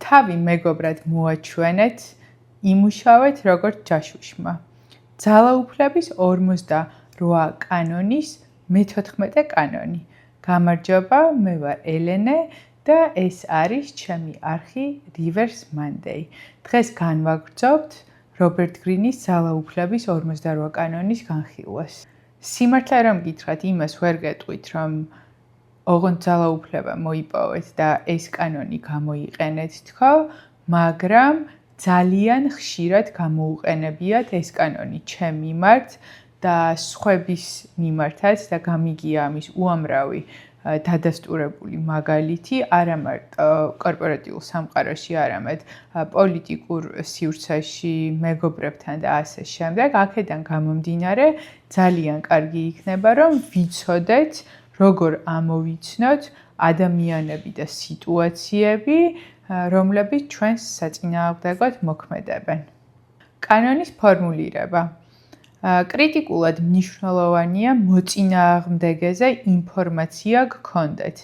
თავი მეგობრად მოაჩვენეთ, იმუშავეთ როგორც ჯაშუშმა. ძალაუფლების 48 კანონის მე-14 კანონი. გამარჯობა, მე ვარ ელენე და ეს არის ჩემი არხი Reverse Monday. დღეს განვაგრძობთ რობერტ გრინის ძალაუფლების 48 კანონის განხილვას. სიმართლე რომ გითხრათ, იმას ვერ გეტყვით, რომ ოღონდ ძალაუფლება მოიპოვეთ და ეს კანონი გამოიყენეთ თქო, მაგრამ ძალიან ხშირად გამოუყენებიათ ეს კანონი ჩემ მიმართ და სხვების მიმართაც და გამიგია ამის უამრავი დადასტურებული მაგალითი, არა მარტო კორპორატიულ სამყაროში, არამედ პოლიტიკურ სივრცეში, მეგობრებთან და ასე შემდეგ. აქედან გამომდინარე, ძალიან კარგი იქნება, რომ ვიცოდეთ, როგორ ამოვიცნოთ ადამიანები და სიტუაციები, რომლებიც ჩვენს საწინააღმდეგოდ მოქმედებენ. კანონის ფორმულირება. კრიტიკულად მნიშვნელოვანია მოწინააღმდეგეზე ინფორმაცია გქონდეთ.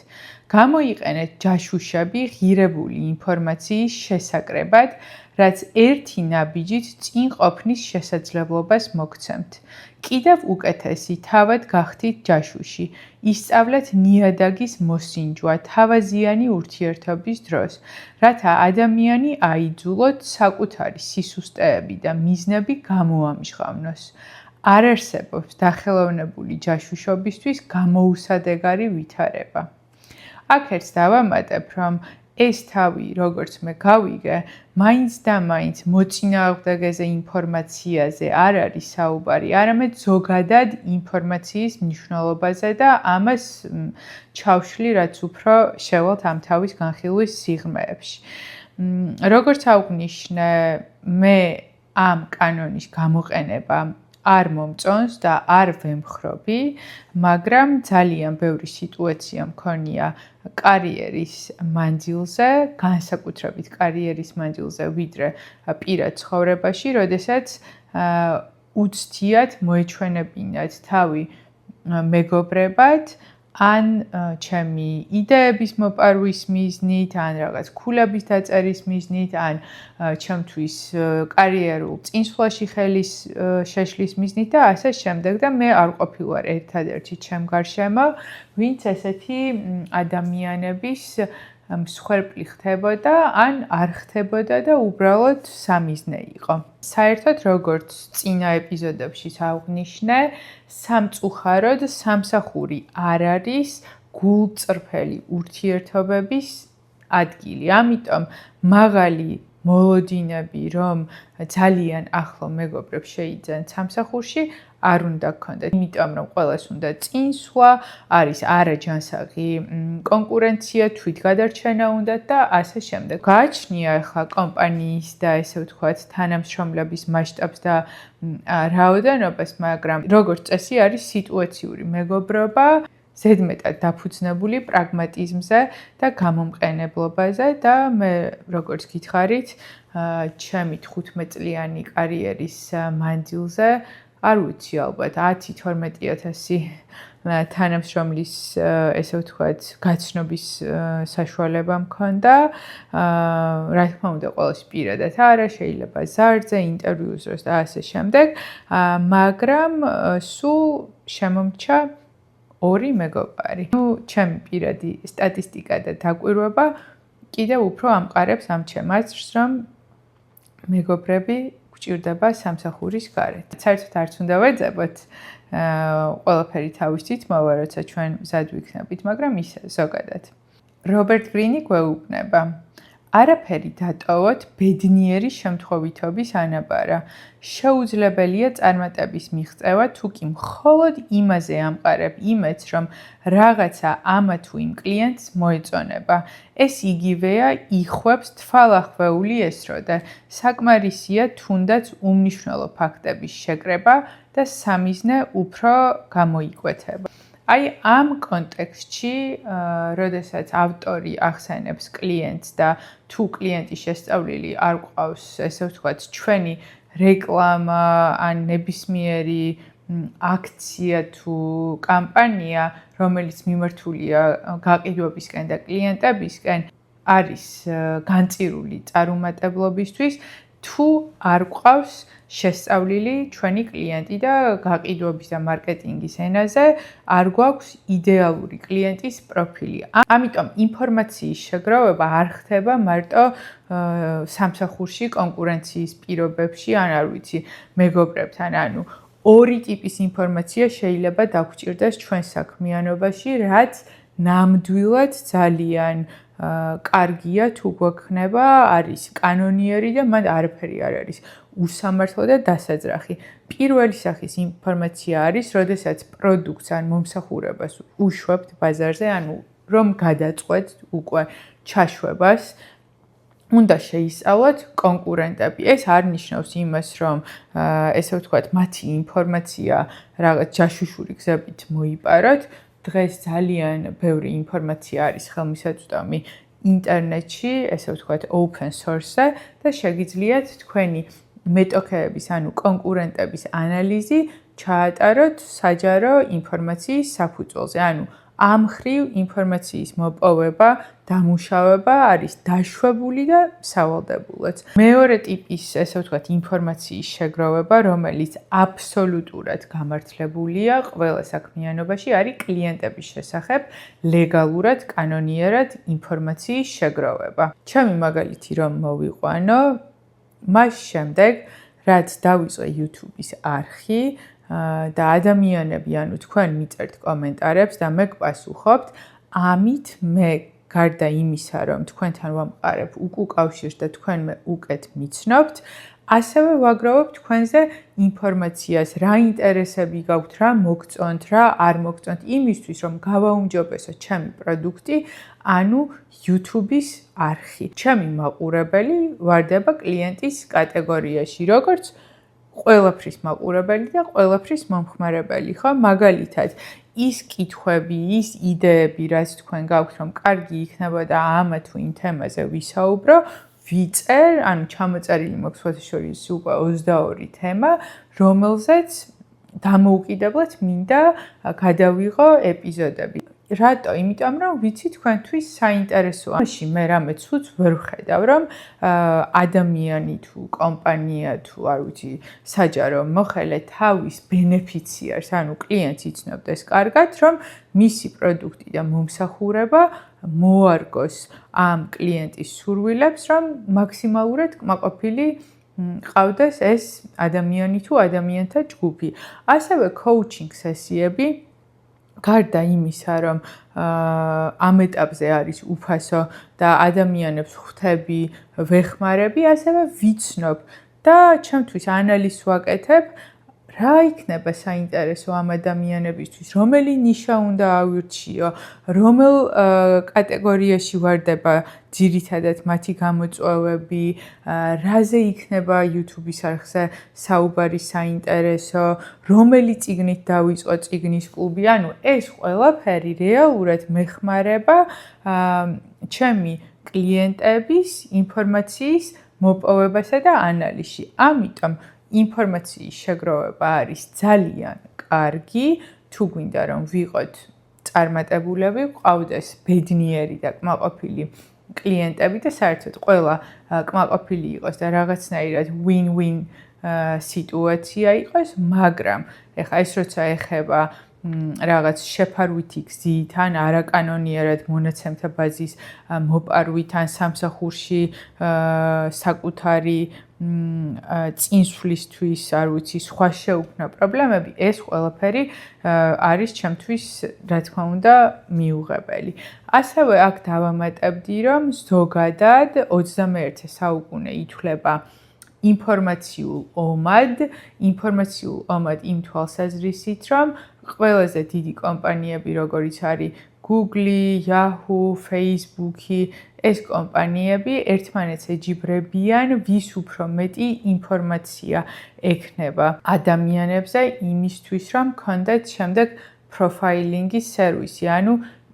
გამოიყენეთ ჯაშუშები ღირებული ინფორმაციის შესაკრებად, რაც ერთი ნაბიჯით წინ ყოფნის შესაძლებლობას მოგცემთ. კიდევ უკეთესი თავად გახდით ჯაშუში. ისწავლეთ ნიადაგის მოსინჯვა თავაზიანი ურთიერთობის დროს, რათა ადამიანი აიძულოთ საკუთარი სისუსტეები და მიზნები გამოამჟღავნოს. არ არსებობს დახელოვნებული ჯაშუშობისთვის გამოუსადეგარი ვითარება. აქაც დავამატებ, რომ ეს თავი, როგორც მე გავიგე, მაინც და მაინც მოწინააღმდეგეზე ინფორმაციაზე არ არის საუბარი, არამედ ზოგადად ინფორმაციის მნიშვნელობაზე და ამას ჩავშლი, რაც უფრო შევალთ ამ თავის განხილვის სიღრმეებში. როგორც აღვნიშნე, მე ამ კანონის გამოყენება არ მომწონს და არ ვემხრობი, მაგრამ ძალიან ბევრი სიტუაცია მქონია კარიერის მანძილზე, განსაკუთრებით კარიერის მანძილზე, ვიდრე პირად ცხოვრებაში, როდესაც უცდიათ მოეჩვენებინათ თავი მეგობრებად, ან ჩემი იდეების მოპარვის მიზნით, ან რაღაც ქულების დაწერის მიზნით, ან ჩემთვის კარიერულ წინსვლაში ხელის შეშლის მიზნით და ასე შემდეგ და მე არ ყოფილვარ ერთადერთი ჩემ გარშემო, ვინც ესეთი ადამიანების მსხვერპლი ხდებოდა, ან არ ხდებოდა და უბრალოდ სამიზნე იყო. საერთოდ, როგორც წინა ეპიზოდებში აღვნიშნე, სამწუხაროდ სამსახური არ არის გულწრფელი ურთიერთობების ადგილი. ამიტომ მაღალი მოლოდინები, რომ ძალიან ახლო მეგობრებს შეიძენთ სამსახურში, არ უნდა გქონდეთ. იმიტომ, რომ ყველას უნდა წინსვლა, არის არაჯანსაღი კონკურენცია, თვითგადარჩენა უნდა და ასე შემდეგ. გააჩნია ახლა კომპანიის და ესე ვთქვათ, თანამშრომლების მასშტაბს და რაოდენობას, მაგრამ როგორც წესი არის სიტუაციური მეგობრობა, ზედმეტად დაფუძნებული პრაგმატიზმზე და გამომყენებლობაზე და მე როგორც გითხარით, ჩემი 15 წლიანი კარიერის მანძილზე არ ვიცი ალბათ 10-12 თანამშრომლის ესე ვთქვათ გაცნობის საშუალება მქონდა. რა თქმა უნდა, ყველასი პირადად არა, შეიძლება ზარზე, ინტერვიუს დროს და ასე შემდეგ, მაგრამ სულ შემომრჩა 2 მეგობარი. ჩემი პირადი სტატისტიკა და დაკვირვება კიდევ უფრო ამყარებს ამ ჩემ აზრს, რომ მეგობრები გვჭირდება სამსახურის გარეთ. საერთოდ არც უნდა ვეძებოთ, ყველაფერი თავისით მოვა, როცა ჩვენ მზად ვიქნებით, მაგრამ ისე ზოგადად. რობერტ გრინი გვეუბნება, არაფერი დატოვოთ ბედნიერი შემთხვევითობის ანაბარა. შეუძლებელია წარმატების მიღწევა, თუკი მხოლოდ იმაზე ამყარებ იმედს, რომ რაღაცა ამა თუ იმ კლიენტს მოეწონება. ეს იგივეა იხვებს თვალახვეული ესროდა. საკმარისია თუნდაც უმნიშვნელო ფაქტების შეკრება და სამიზნე უფრო გამოიკვეთება. აი ამ კონტექსტში, როდესაც ავტორი ახსენებს კლიენტს და თუ კლიენტის შესწავლილი არ გვყავს, ესე ვთქვათ, ჩვენი რეკლამა ან ნებისმიერი აქცია თუ კამპანია, რომელიც მიმართულია გაყიდვებისკენ და კლიენტებისკენ, არის განწირული წარუმატებლობისთვის, თუ არ გვყავს შესწავლილი ჩვენი კლიენტი და გაყიდვების და მარკეტინგის ენაზე არ გვაქვს იდეალური კლიენტის პროფილი. ამიტომ ინფორმაციის შეგროვება არ ხდება მარტო სამსახურში კონკურენციის პირობებში, არ ვიცი, მეგობრებთან, ორი ტიპის ინფორმაცია შეიძლება დაგვჭირდეს ჩვენ საქმიანობაში, რაც ნამდვილად ძალიან კარგია თუ გვექნება, არის კანონიერი და მათ არაფერი არ არის უსამართლო და დასაძრახი. პირველი სახის ინფორმაცია არის, როდესაც პროდუქტს ან მომსახურებას უშვებთ ბაზარზე, რომ გადაწყვეტთ უკვე ჩაშვებას, უნდა შეისწავლოთ კონკურენტები. ეს არ ნიშნავს იმას, რომ ესე ვთქვათ, მათი ინფორმაცია რაღაც ჯაშუშური გზებით მოიპაროთ. დღეს ძალიან ბევრი ინფორმაცია არის ხელმისაწვდომი ინტერნეტში, ესე ვთქვათ, open source-ზე და შეგიძლიათ თქვენი მეტოქეების, კონკურენტების ანალიზი ჩაატაროთ საჯარო ინფორმაციის საფუძველზე. ამ ხრივ ინფორმაციის მოპოვება, დამუშავება არის დაშვებული და სავალდებულოც. მეორე ტიპის, ესე ვთქვათ, ინფორმაციის შეგროვება, რომელიც აბსოლუტურად გამართლებულია ყველა საქმიანობაში, არის კლიენტების შესახებ ლეგალურად, კანონიერად ინფორმაციის შეგროვება. ჩემი მაგალითი რომ მოვიყვანო, მას შემდეგ, რაც დავიწყე YouTube-ის არხი, და ადამიანები, თქვენ მიწერთ კომენტარებს და მე გპასუხობთ, ამით მე გარდა იმისა, რომ თქვენთან ვამყარებ უკავშირს და თქვენ მე უკეთ მიცნობთ, ასევე ვაგროვებ თქვენზე ინფორმაციას, რა ინტერესები გაქვთ, რა მოგწონთ, რა არ მოგწონთ, იმისთვის, რომ გავაუმჯობესოთ ჩემი პროდუქტი, YouTube-ის არხი. ჩემი მაყურებელი ვარდება კლიენტის კატეგორიაში, როგორც ყველაფრის მაყურებელი და ყველაფრის მომხმარებელი, ხო? მაგალითად, ის კითხვები, ის იდეები, რაც თქვენ გაქვთ, რომ კარგი იქნება და ამა თუ იმ თემაზე ვისაუბრო, ვიწერ, ჩამოწერილი მაქვს ფოტოშორის უკვე 22 თემა, რომელზეც დამოუკიდებლად მინდა გადავიღო ეპიზოდები. რატო? იმიტომ რომ ვიცი თქვენთვის საინტერესოა. მაშინ მე რამე ცუდს ვერ ვხედავ, რომ ადამიანი თუ კომპანია თუ არ ვიცი, საჯარო მოხელე თავის ბენეფიციარს, კლიენტს იცნობდეს კარგად, რომ მისი პროდუქტი და მომსახურება მოარგოს ამ კლიენტის სურვილებს, რომ მაქსიმალურად კმაყოფილი ყავდეს ეს ადამიანი თუ ადამიანთა ჯგუფი. ასევე coaching სესიები გარდა იმისა, რომ ამ ეტაპზე არის უფასო და ადამიანებს ხვდები, ვეხმარები, ასევე ვიცნობ და ჩემთვის ანალიზს ვაკეთებ, რა იქნება საინტერესო ამ ადამიანებისთვის, რომელი ნიშა უნდა ავირჩიო, რომელ კატეგორიაში ვარდება ძირითადად მათი გამოწვევები, რაზე იქნება YouTube-ის არხზე საუბარი საინტერესო, რომელი წიგნით დავიწყო წიგნის კლუბი, ეს ყველაფერი რეალურად მეხმარება ჩემი კლიენტების ინფორმაციის მოპოვებასა და ანალიზში. ამიტომ ინფორმაციის შეგროვება არის ძალიან კარგი, თუ გვინდა რომ ვიყოთ წარმატებულები, გვყავდეს ბედნიერი და კმაყოფილი კლიენტები და საერთოდ ყველა კმაყოფილი იყოს და რაღაცნაირად win-win სიტუაცია იყოს, მაგრამ ეხლა ეს როცა ეხება რაღაც შეფარვითი გზით ან არაკანონიერად მონაცემთა ბაზის მოპარვით ან სამსახურში საკუთარი წინსვლისთვის, არ ვიცი, სხვა შეუქმნა პრობლემები, ეს ყველაფერი არის ჩემთვის, რა თქმა უნდა, მიუღებელი. ასევე აქ დავამატებდი, რომ ზოგადად 21 საუკუნე ითვლება ინფორმაციულ ომად იმ თვალსაზრისით, რომ ყველაზე დიდი კომპანიები, როგორიც არის Google, Yahoo, Facebook, ეს კომპანიები ერთმანეთს ეჯიბრებიან, ვის უფრო მეტი ინფორმაცია ექნება ადამიანებზე იმისთვის, რომ კონდეთ შემდეგ პროფაილინგის სერვისი,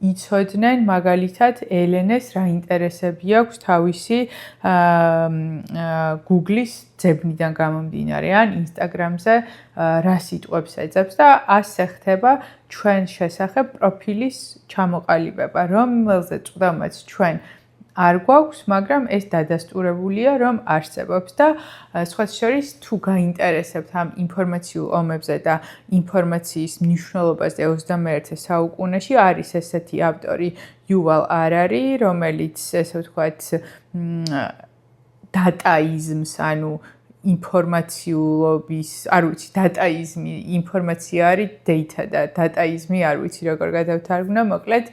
იცოდნენ მაგალითად ელენეს რა ინტერესები აქვს თავისი Google-ის ძებნიდან გამომდინარე ან Instagram-ზე რა სიტყვებს ეძებს და ასე ხდება ჩვენ შესახებ პროფილის ჩამოყალიბება, რომელზეც წვდომაც ჩვენ არ გვაქვს, მაგრამ ეს დადასტურებულია, რომ არსებობს და სხვათა შორის თუ გაინტერესებთ ამ ინფორმაციულ ომებზე და ინფორმაციის მნიშვნელობაზე 21 საუკუნეში, არის ესეთი ავტორი იუვალ არარი, რომელიც ესე ვთქვათ დატაიზმს, ანუ ინფორმაციულობის, არ ვიცი, დატაიზმი, ინფორმაცია არის data და დატაიზმი არ ვიცი როგორ გადავთარგმნო, მოკლედ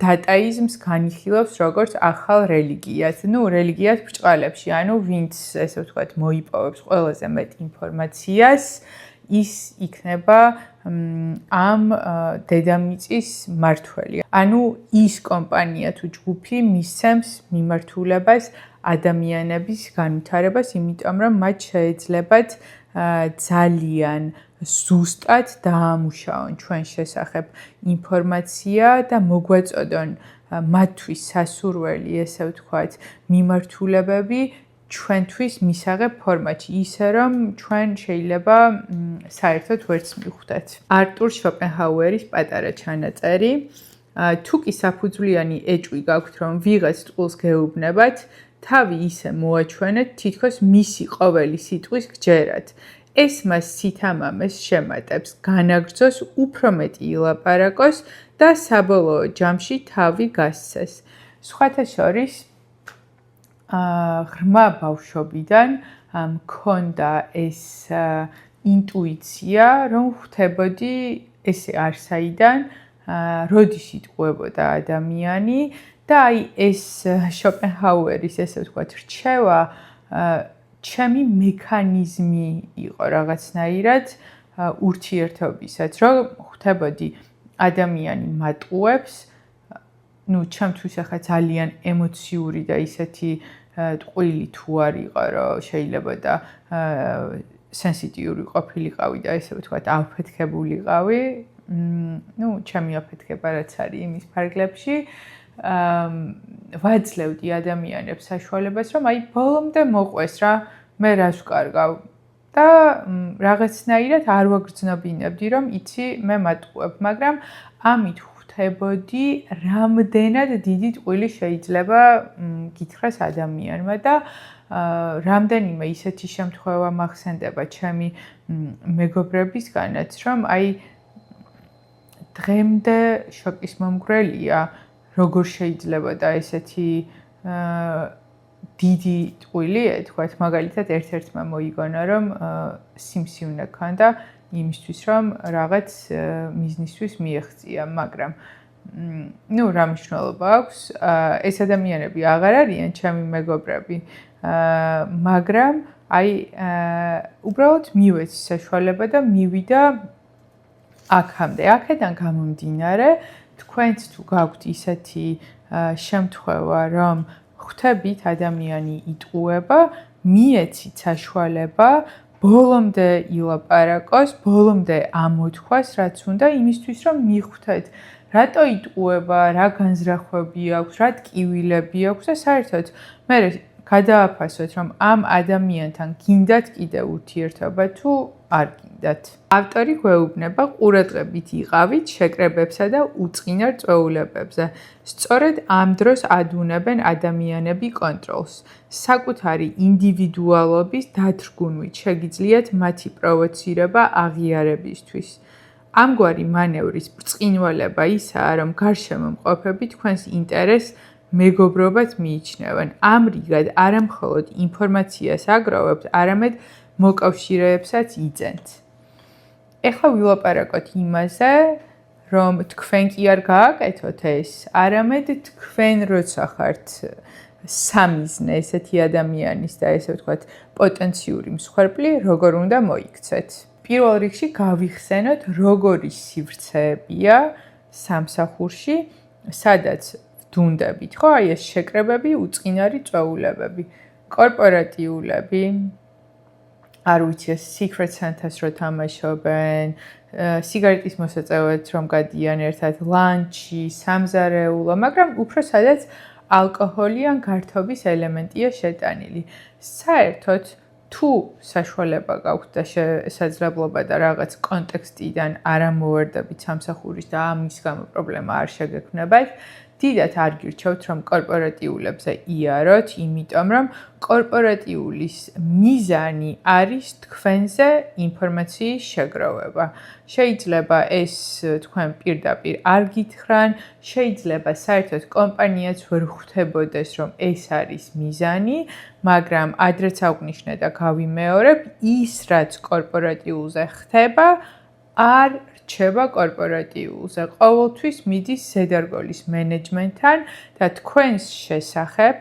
დატაიზმს განიხილავს როგორც ახალ რელიგიას. ნუ რელიგიას ბრჭყალებში, ანუ ვინც ესე ვთქვათ მოიპოვებს ყველაზე მეტ ინფორმაციას, ის იქნება ამ დედამიწის მმართველი. ანუ ის კომპანია თუ ჯგუფი მისცემს მიმართულებას ადამიანების განვითარებას, იმიტომ რომ მათ შეეძლებათ ძალიან ზუსტად დაამუშავონ ჩვენ შესახებ ინფორმაცია და მოგვაწოდონ მათთვის სასურველი, ესე ვთქვათ, მიმართულებები ჩვენთვის მისაღებ ფორმატში, ისე რომ ჩვენ შეიძლება საერთოდ ვერც მივხვდეთ. არტურ შოპენჰაუერის პატარა ჩანაწერი. თუ კი საფუძვლიანი ეჭვი გაქვთ, რომ ვიღაც ტყუილს გეუბნებათ, თავი ისე მოაჩვენეთ, თითქოს მისი ყოველი სიტყვის გჯერათ. ეს მას სითამამეს შემატებს, განაგრძოს, უფრო მეტი ილაპარაკოს და საბოლოო ჯამში თავი გასცეს. სხვათა შორის, ღრმა ბავშვობიდან მქონდა ეს ინტუიცია, რომ ხვდებოდი ესე არსაიდან, როდის იტყუებოდა ადამიანი და აი ეს შოპენჰაუერის ესე ვთქვათ რჩევა ჩემი მექანიზმი იყო რაღაცნაირად ურთიერთობისაც, რომ ხვდებოდი ადამიანი მატყუებს, ну, ჩემთვის ახლა ძალიან ემოციური და ისეთი ტყუილი თუ არ იყო, რომ შეიძლება და სენსიტიური ყოფილიყავი და ესე ვთქვათ, ავფეთქებულიყავი. ну, ჩემი აფეთქება რაც არის იმის ფარგლებში, ვაძლევდი ადამიანებს საშუალებას, რომ აი ბოლომდე მოყვეს რა, მე რას ვკარგავ და რაღაცნაირად არ ვაგრძნობინებდი, რომ იცი, მე მატყუებ, მაგრამ ამით ხვდებოდი, რამდენად დიდი ტყუილი შეიძლება გითხრას ადამიანმა და რამდენიმე ისეთი შემთხვევა მახსენდება ჩემი მეგობრებისგანაც, რომ აი დღემდე შოკის მომგვრელია, როგორ შეიძლება და ესეთი დიდი ტყუილი ეთქვათ, მაგალითად ერთ-ერთმა მოიგონა, რომ სიმსივნე ჰქონდა იმისთვის, რომ რაღაც მიზნისთვის მიეღწია, მაგრამ ну, რა მნიშვნელობა აქვს? ეს ადამიანები აღარ არიან ჩემი მეგობრები, მაგრამ აი უბრალოდ მივეცი საშუალება და მივიდა აქამდე. აქედან გამომდინარე, თქვენც თუ გაქვთ ისეთი შემთხვევა, რომ ხვდებით ადამიანი იტყუება, მიეცით საშუალება ბოლომდე ილაპარაკოს, ბოლომდე ამოთქვას, რაც უნდა იმისთვის, რომ მიხვდეთ, რატო იტყუება, რა განზრახვები აქვს, რა ტკივილები აქვს და საერთოდ მე გადააფასოთ, რომ ამ ადამიანთან გინდათ კიდე ურთიერთობა თუ არ გინდათ. ავტორი გვეუბნება ყურადღებით იყავით შეკრებებსა და უწყინარ წვეულებებზე. სწორედ ამ დროს ადუნებენ ადამიანები კონტროლს. საკუთარი ინდივიდუალობის დათრგუნვით შეგიძლიათ მათი პროვოცირება აღიარებისთვის. ამგვარი მანევრის ბრწყინვალება ისაა, რომ გარშემო მყოფები თქვენს ინტერესს მეგობრობად მიიჩნევენ. ამრიგად არა მხოლოდ ინფორმაციას აგროვებთ, არამედ მოკავშირეებსაც იძენთ. ეხლა ვილაპარაკოთ იმაზე, რომ თქვენ კი არ გააკეთოთ ეს, არამედ თქვენ როცა ხართ სამიზნე ესეთი ადამიანის და ესე ვთქვათ პოტენციური მსხვერპლი, როგორ უნდა მოიქცეთ. პირველ რიგში გავიხსენოთ, როგორი სივრცეებია სამსახურში, სადაც ვდუნდებით, ხო, აი ეს შეკრებები, უწყინარი წვეულებები, კორპორატიულები, არ ვიცი, Secret Santa-ს რო თამაშობენ, სიგარეტის მოსაწევად რომ გადიან ერთად, ლანჩი, სამზარეულო, მაგრამ უფრო სადაც ალკოჰოლი ან გართობის ელემენტია შეტანილი. საერთოდ თუ საშუალება გაქვთ და შესაძლებლობა და რაღაც კონტექსტიდან არ ამოვარდებით სამსახურის და ამის გამო პრობლემა არ შეგექმნებათ, დიდად არ გირჩევთ, რომ კორპორატიულებზე იაროთ, იმიტომ რომ კორპორატიულის მიზანი არის თქვენზე ინფორმაციის შეგროვება. შეიძლება ეს თქვენ პირდაპირ არ გითხრან, შეიძლება საერთოდ კომპანიაც ვერ ხვდებოდეს, რომ ეს არის მიზანი, მაგრამ ადრეც აღვნიშნე და გავიმეორებ, ის რაც კორპორატიულზე ხდება, არ რჩება კორპორატიულზე. ყოველთვის მიდის ზედარგოლის მენეჯმენტთან და თქვენს შესახებ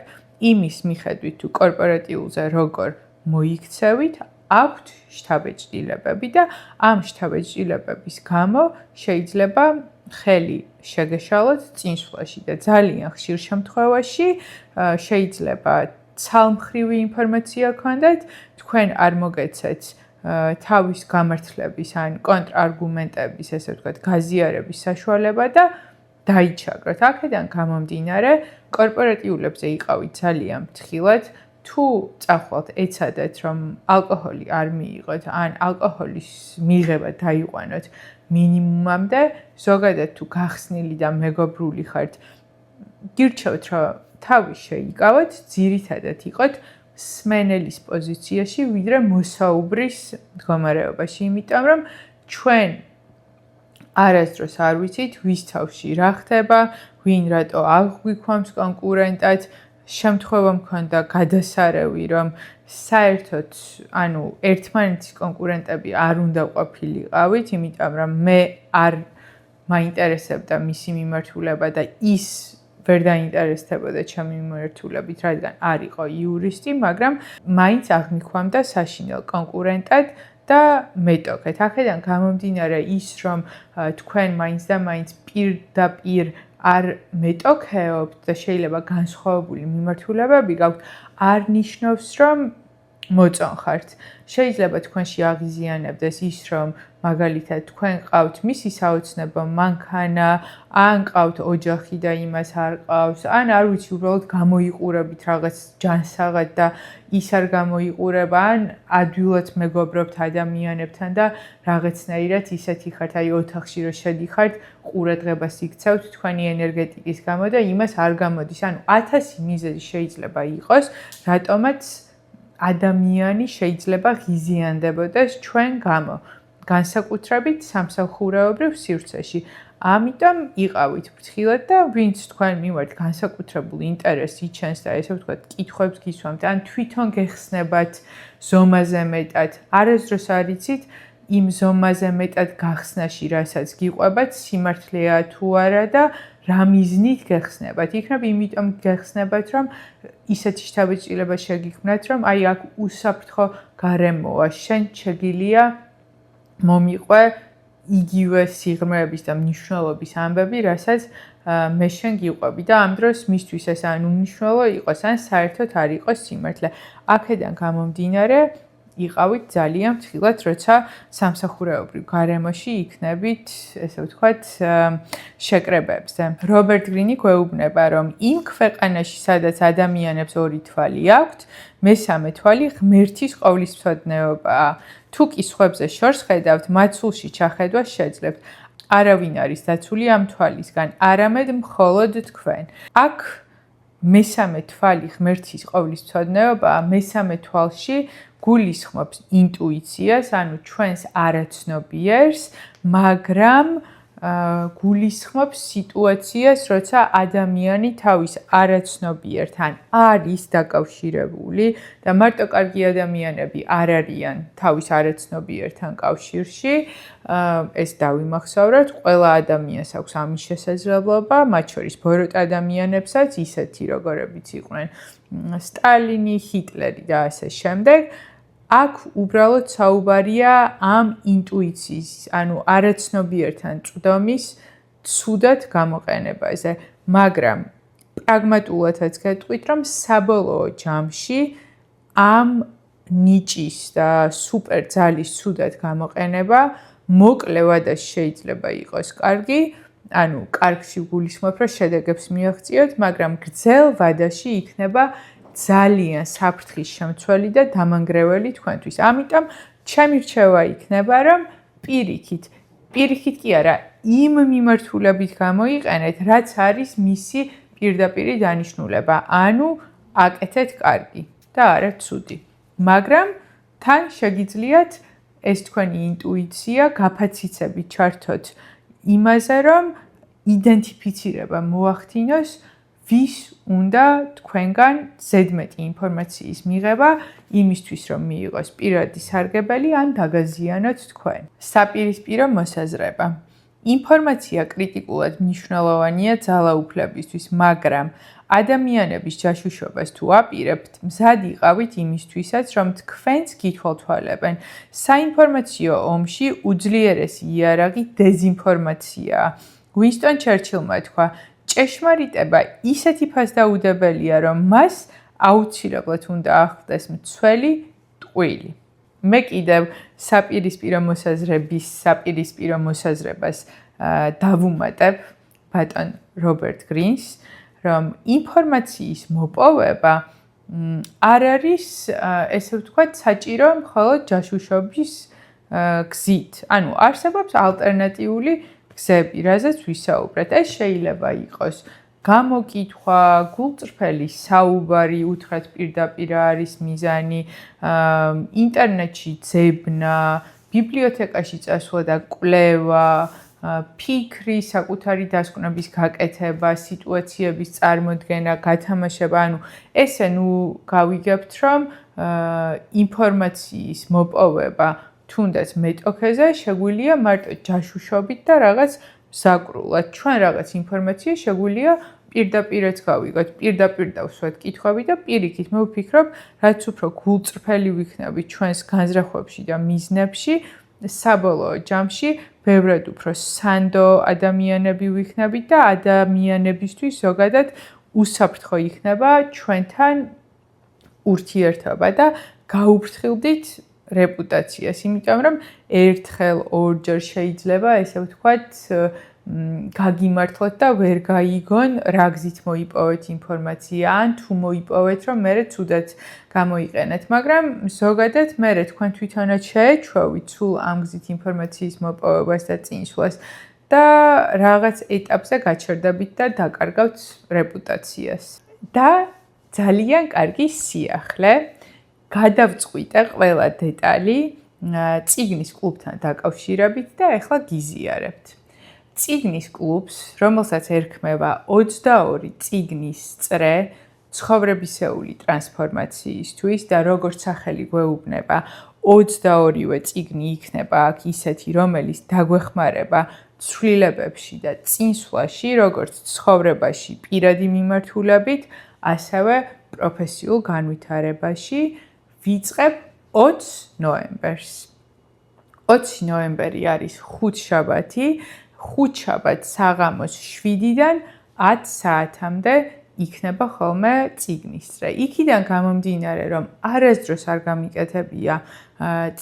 იმის მიხედვით თუ კორპორატიულზე როგორ მოიქცევით, აქვთ შთაბეჭდილებები და ამ შთაბეჭდილებების გამო შეიძლება ხელი შეგეშალოთ წინსვლაში და ძალიან ხშირ შემთხვევაში შეიძლება ცალმხრივი ინფორმაცია გქონდეთ, თქვენ არ მოგეცეთ თავის გამართლების ან კონტრარგუმენტების, ესე ვთქვათ, გაზიარების საშუალება და დაიჩაგროთ. აქედან გამომდინარე, კორპორატიულებზე იყავით ძალიან ფრთხილად, თუ წახვალთ ეცადეთ, რომ ალკოჰოლი არ მიიღოთ, ან ალკოჰოლის მიღება დაიყვანოთ მინიმუმამდე, ზოგადად თუ გახსნილი და მეგობრული ხართ, გირჩევთ, რომ თავი შეიკავოთ, ძირითადად იყოთ სმენელის პოზიციაში, ვიდრე მოსაუბრის მდგომარეობაში, იმიტომ რომ ჩვენ არასდროს არ ვიცით, ვის თავში რა ხდება, ვინ რატო აღვიქვამს კონკურენტად, შემთხვევა მქონდა გადასარევი, რომ საერთოდ, ერთმანეთის კონკურენტები არ უნდა ყოფილიყავით, იმიტომ რომ მე არ მაინტერესებდა მისი მიმართულება და ის ვერ დაინტერესდებოდა ჩემი მიმართულებით, რადგან არ იყო იურისტი, მაგრამ მაინც აღმიქვამდა საშინელ კონკურენტად და მეტოქეთ. აქედან გამომდინარე ის, რომ თქვენ მაინც და მაინც პირდაპირ არ მეტოქეობთ და შეიძლება განსხვავებული მიმართულებები გაქვთ, არ ნიშნავს, რომ მოწონხართ. შეიძლება თქვენში აღიზიანებდეს ის, რომ მაგალითად თქვენ ყავთ მისი საოცნებო მანქანა, ან ყავთ ოჯახი და იმას არ ყავს, ან არ ვიცი, უბრალოდ გამოიყურებით რაღაც ჯანსაღად და ის არ გამოიყურება, ან ადვილად მეგობრობთ ადამიანებთან და რაღაცნაირად ისეთი ხართ, ოთახში რო შედიხართ, ყურადღებას იქცევთ თქვენი ენერგეტიკის გამო და იმას არ გამოდის. 1000 მიზეზი შეიძლება იყოს, რატომაც ადამიანი შეიძლება ღიზიანდებოდეს ჩვენ გამო, განსაკუთრებით სამსახურეობრივ სივრცეში. ამიტომ იყავით ფრთხილად და ვინც თქვენ მიმართ განსაკუთრებულ ინტერესს იჩენს და ესე ვთქვათ, კითხვებს გისვამთ, ან თვითონ გეხსნებათ ზომაზე მეტად, არასდროს არ იცით იმ ზომაზე მეტად გახსნაში, რასაც გიყვებათ, სიმართლეა თუ არა და რა მიზნით გეხსნებათ. იქნებ იმიტომ გეხსნებათ, რომ ისეთი შთაბეჭდილება შეგიქმნათ, რომ აქ უსაფრთხო გარემოა, შენ შეგიძლია მომიყვე იგივე სიღრმეების და მნიშვნელობის ამბები, რასაც მე შენ გიყვები და ამ დროს მისთვის ეს ან უმნიშვნელო იყოს, ან საერთოდ არ იყოს სიმართლე. აქედან გამომდინარე, იყავით ძალიან ფრთხილად, როცა სამსახურეობრივ გარემოში იქნებით, ესე ვთქვათ, შეკრებებზე. რობერტ გრინი გვეუბნება, რომ იმ ქვეყანაში, სადაც ადამიანებს ორი თვალი აქვთ, მესამე თვალი ღმერთის ყოვლისმცოდნეობაა. თუ კი სხვებზე შორს ხედავთ, მათ სულში ჩახედვა შეძლებთ. არავინ არის დაცული ამ თვალისგან, არამედ მხოლოდ თქვენ. აქ მესამე თვალი ღმერთის ყოვლისმცოდნეობაა, მესამე თვალში გულისხმობს ინტუიციას, ანუ ჩვენს არაცნობიერს, მაგრამ გულისხმობს სიტუაციას, როცა ადამიანი თავის არაცნობიერთან არის დაკავშირებული და მარტო კარგი ადამიანები არ არიან თავის არაცნობიერთან კავშირში. ეს დავიმახსოვროთ, ყველა ადამიანს აქვს ამის შესაძლებლობა, მათ შორის ბოროტ ადამიანებსაც, ისეთი როგორებიც იყვნენ სტალინი, ჰიტლერი და ასე შემდეგ. აქ უბრალოდ საუბარია ამ ინტუიციის, ანუ არაცნობიერთან წვდომის ცუდად გამოყენებაზე, მაგრამ პრაგმატულადაც გეტყვით, რომ საბოლოო ჯამში ამ ნიჭის და სუპერ ძალის ცუდად გამოყენება მოკლე ვადაში შეიძლება იყოს კარგი, ანუ კარგში გულისხმობ, რომ შედეგებს მიაღწიოთ, მაგრამ გრძელ ვადაში იქნება ძალიან საფრთხის შემცველი და დამანგრეველი თქვენთვის. ამიტომ ჩემი რჩევა იქნება, რომ პირიქით კი არა, იმ მიმართულებით გამოიყენეთ, რაც არის მისი პირდაპირი დანიშნულება. ანუ აკეთეთ კარგი და არა ცუდი. მაგრამ თან შეგიძლიათ ეს თქვენი ინტუიცია გაფაციცებით ჩართოთ იმაზე, რომ იდენტიფიცირება მოახდინოს, ვის უნდა თქვენგან ზედმეტი ინფორმაციის მიღება იმისთვის, რომ მიიღოს პირადი სარგებელი ან დაგაზიანოთ თქვენ. საპირისპირო მოსაზრება. ინფორმაცია კრიტიკულად მნიშვნელოვანია ძალაუფლებისთვის, მაგრამ ადამიანების ჯაშუშობას თუ აპირებთ, მზად იყავით იმისთვისაც, რომ თქვენს გითვალთვალებენ. საინფორმაციო ომში უძლიერესი იარაღი დეზინფორმაციაა. უინსტონ ჩერჩილმა თქვა, ჭეშმარიტება ისეთი ფასდაუდებელია, რომ მას აუცილებლად უნდა ახდეს მცველი ტყვილი. მე კიდევ საპირისპირო მოსაზრებას დავუმატებ ბატონ რობერტ გრინს, რომ ინფორმაციის მოპოვება არ არის, ესე ვთქვათ, საჭირო მხოლოდ ჯაშუშობის გზით. ანუ არსებობს ალტერნატიული გზები, რაზეც ვისაუბრეთ. ეს შეიძლება იყოს გამოკითხვა, გულწრფელი საუბარი, უთხრათ პირდაპირ არის მიზანი, ინტერნეტში ძებნა, ბიბლიოთეკაში წასვლა და კვლევა, ფიქრი, საკუთარი დასკვნების გაკეთება, სიტუაციების წარმოდგენა, გათამაშება. ანუ ესე გავიგებთ, რომ ინფორმაციის მოპოვება თუნდაც მეტოქეზე შეგვიძლია მარტო ჯაშუშობით და რაღაც ზაკრულად. ჩვენ რაღაც ინფორმაცია შეგვიძლია პირდაპირაც გავიგოთ, პირდაპირ დავსვათ კითხვები და პირიქით მე ვფიქრობ, რაც უფრო გულწრფელი ვიქნებით ჩვენს განზრახვებში და მიზნებში, საბოლოო ჯამში ბევრად უფრო სანდო ადამიანები ვიქნებით და ადამიანებისთვის ზოგადად უსაფრთხო იქნება ჩვენთან ურთიერთობა და გაუფრთხილდით რეპუტაციას, იმიტომ რომ ერთხელ, ორჯერ შეიძლება, ესე ვთქვათ, გაგიმართლოთ და ვერ გაიგონ, რა გზით მოიპოვეთ ინფორმაცია, ან თუ მოიპოვეთ, რომ მერე ცუდად გამოიყენეთ. მაგრამ ზოგადად მერე თქვენ თვითონაც შეეჩვევით სულ ამ გზით ინფორმაციის მოპოვებას და წინსვლას და რაღაც ეტაპზე გაჩერდებით და დაკარგავთ რეპუტაციას. და ძალიან კარგი სიახლე. გადავწყვიტე ყველა დეტალი წიგნის კლუბთან დაკავშირებით და ახლა გიზიარებთ. წიგნის კლუბს, რომელსაც ერქმევა 22 წიგნის წრე ცხოვრებისეული ტრანსფორმაციისთვის და როგორც სახელი გვეუბნება, 22-ვე წიგნი იქნება აქ ისეთი, რომელიც დაგვეხმარება ცვლილებებში და წინსვლაში, როგორც ცხოვრებაში პირადი მიმართულებით, ასევე პროფესიულ განვითარებაში. ვიწყებ 20 ნოემბერს. 20 ნოემბერი არის ხუთშაბათი. ხუთშაბათს საღამოს 7-დან 10 საათამდე იქნება ხოლმე წიგნის წრე. იქიდან გამომდინარე, რომ არასდროს არ გამიკეთებია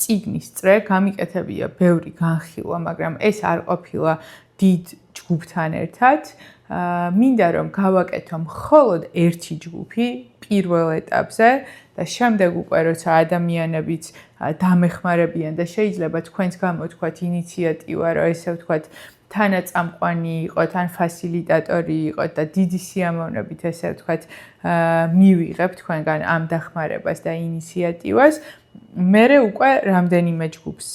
წიგნის წრე, გამიკეთებია ბევრი განხილვა, მაგრამ ეს არ ყოფილა დიდ ჯგუფთან ერთად. მინდა რომ გავაკეთო მხოლოდ ერთი ჯგუფი პირველ ეტაპზე და შემდეგ უკვე როცა ადამიანებიც დამეხმარებიან და შეიძლება თქვენს გამოთქვათ ინიციატივა, რომ ესე ვთქვათ თანაწამყვანი იყოთ, ან ფასილიტატორი იყოთ და დიდი სიამოვნებით ესე ვთქვათ მივიღებთ თქვენგან ამ დახმარებას და ინიციატივას. მერე უკვე რამდენიმე ჯგუფს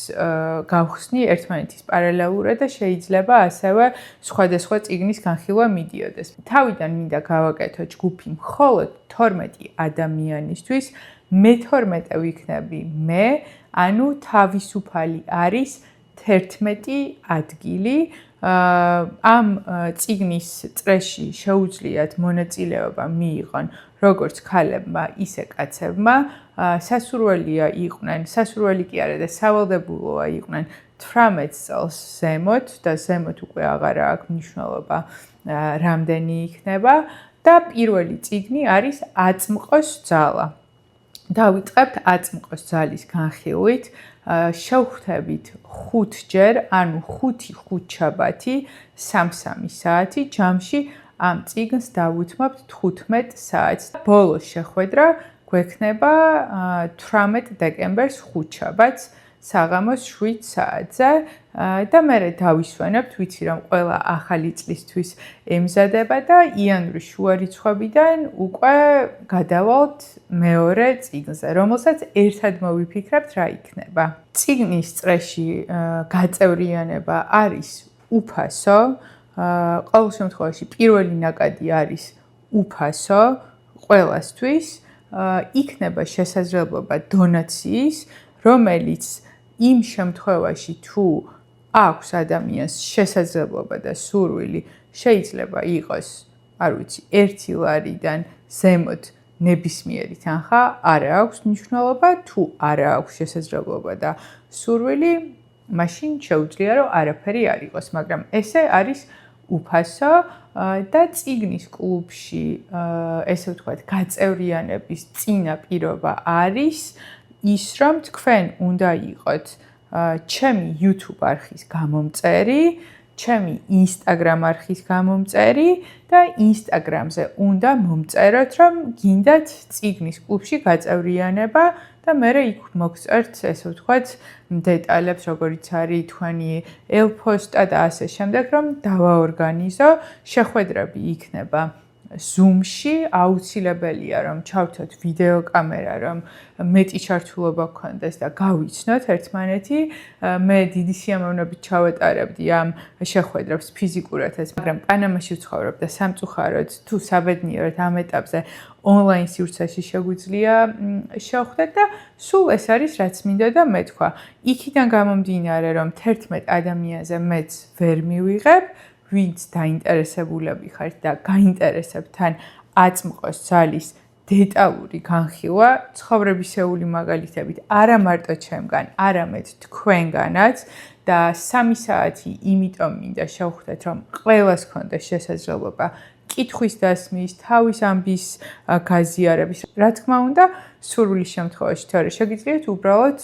გავხსნი ერთმანეთის პარალელურად და შეიძლება ასევე სხვადასხვა წიგნის განხილვა მიდიოდეს. თავიდან მინდა გავაკეთო ჯგუფი მხოლოდ 12 ადამიანისთვის, მე-12 ვიქნები მე, ანუ თავისუფალი არის 11 ადგილი. ამ წიგნის წრეში შეუძლიათ მონაწილეობა მიიღონ როგორც ქალებმა, ისე კაცებმა. სასურველი კი არა და სავალდებულოა იყვნენ 18 წელს ზემოთ და ზემოთ უკვე აღარა აქვს მნიშვნელობა რამდენი იქნება და პირველი წიგნი არის აწმყოს ძალა. დავიწყებთ აწმყოს ძალის განხილვით. შევხვდებით 5-ჯერ, ანუ 5 ხუთშაბათი, 3-3 საათი, ჯამში ამ წიგნს დავუთმობთ 15 საათს. ბოლოს შეხვედრა გვექნება 18 დეკემბერს ხუთშაბათს საღამოს 7 საათზე და მე დავისვენებთ, ვიცი რომ ყველა ახალი წლისთვის ემზადება და იანვრის შუა რიცხვებიდან უკვე გადავალთ მეორე წიგნზე, რომელსაც ერთად მოვიფიქრებთ რა იქნება. წიგნის წრეში გაწევრიანება არის უფასო, ყოველ შემთხვევაში პირველი ნაკადი არის უფასო ყველასთვის, იქნება შესაძლებლობა დონაციის, რომელიც იმ შემთხვევაში თუ აქვს ადამიანს შესაძლებლობა და სურვილი, შეიძლება იყოს, არ ვიცი, 1 ლარიდან ზემოთ ნებისმიერი თანხა, არა აქვს მნიშვნელობა, თუ არა აქვს შესაძლებლობა და სურვილი, მაშინ შეუძლია რომ არაფერი არ იყოს, მაგრამ ესე არის უფასო და წიგნის კლუბში, ესე ვთქვათ, გაწევრიანების წინა პირობა არის ის, რომ თქვენ უნდა იყოთ ჩემი YouTube არხის გამომწერი, ჩემი Instagram არხის გამომწერი და Instagram-ზე უნდა მომწეროთ, რომ გინდათ წიგნის კლუბში გაწევრიანება და მე იქ მოგწერთ, ესე ვთქვათ, დეტალებს, როგორიც არის თქვენი ელფოსტა და ასე შემდეგ, რომ დავაორგანიზო, შეხვედრები იქნება Zoom-ში, აუცილებელია რომ ჩავთოთ ვიდეო კამერა, რომ მეტი ჩართულობა გქონდეს და გავიცნოთ ერთმანეთი. მე დიდი სიამოვნებით ჩავატარებდი ამ შეხვედრებს ფიზიკურადაც, მაგრამ პანამაში ვცხოვრობ და სამწუხაროდ თუ საბედნიეროდ ამ ეტაპზე ონლაინ სივრცეში შეგვიძლია შევხვდეთ და სულ ეს არის რაც მინდა და მეთქვა. იქიდან გამომდინარე რომ 11 ადამიანზე მეც ვერ მივიღებ, ვინც დაინტერესებულები ხართ და გაინტერესებთ თან აწმყოს ძალის დეტალური განხილვა, ცხოვრებისეული მაგალითებით არა მარტო ჩემგან, არამედ თქვენგანაც და 3 საათი იმიტომ მინდა შევხვდეთ, რომ ყველას ქონდეს შესაძლებლობა კითხვის დასმის, თავის ამბის გაზიარების, რა თქმა უნდა, სურვილის შემთხვევაში თორე შეგიძლიათ უბრალოდ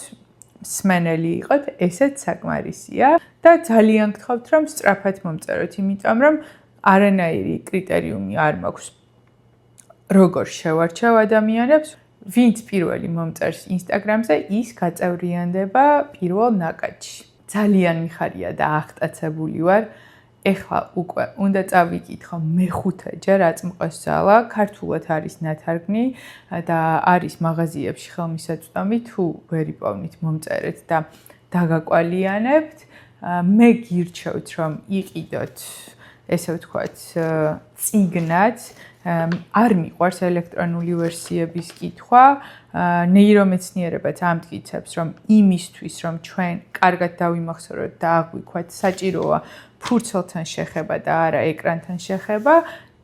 მსმენელი იყოთ, ესეც საკმარისია და ძალიან გთხოვთ, რომ სწრაფად მომწეროთ, იმიტომ რომ არანაირი კრიტერიუმი არ მაქვს. როგორ შევარჩევ ადამიანებს, ვინც პირველი მომწერს Instagram-ზე, ის გაწევრიანდება პირველ ნაკადში. ძალიან მიხარია და აღტაცებული ვარ. ეხლა უკვე უნდა წავიკითხო მე-5-ჯერ აწმყოს ძალა, ქართულად არის ნათარგმნი და არის მაღაზიებში ხელმისაწვდომი, თუ ვერ იპოვნით მომწერეთ და დაგაკვალიანებთ. მე გირჩევთ, რომ იყიდოთ, ესე ვთქვათ, წიგნად, არ მიყვარს ელექტრონული ვერსიების კითხვა, ნეირომეცნიერებაც ამტკიცებს, რომ იმისთვის, რომ ჩვენ კარგად დავიმახსოვროთ და აღვიქვათ, საჭიროა ფურცელთან შეხება და არა ეკრანთან შეხება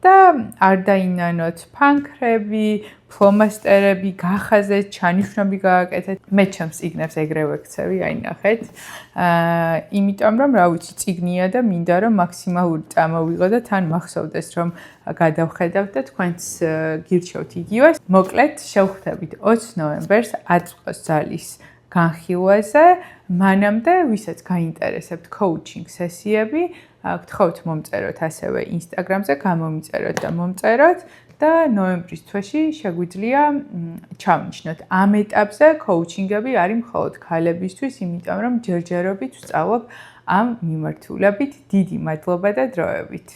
და არ დაინანოთ ფანქრები, ფლომასტერები, გახაზეთ, ჩანიშვნები გააკეთეთ. მე ჩემს წიგნებს ეგრევე ვქცევი, აი ნახეთ. იმიტომ რომ რა ვიცი, წიგნია და მინდა რომ მაქსიმალური წამოვიღო და თან მახსოვდეს რომ გადავხედავ და თქვენც გირჩევთ იგივეს. მოკლედ, შევხვდებით 20 ნოემბერს აწმყოს ძალის განხილვაზე. მანამდე, ვისაც გაინტერესებთ coaching სესიები, გთხოვთ მომწეროთ ასევე Instagram-ზე, გამომიწეროთ და მომწეროთ და ნოემბრის თვეში შეგვიძლია ჩავნიშნოთ. ამ ეტაპზე coaching-ები არის მხოლოდ ქალებისთვის, იმიტომ რომ ჯერჯერობით ვსწავლობ ამ მიმართულებით. დიდი მადლობა და დროებით.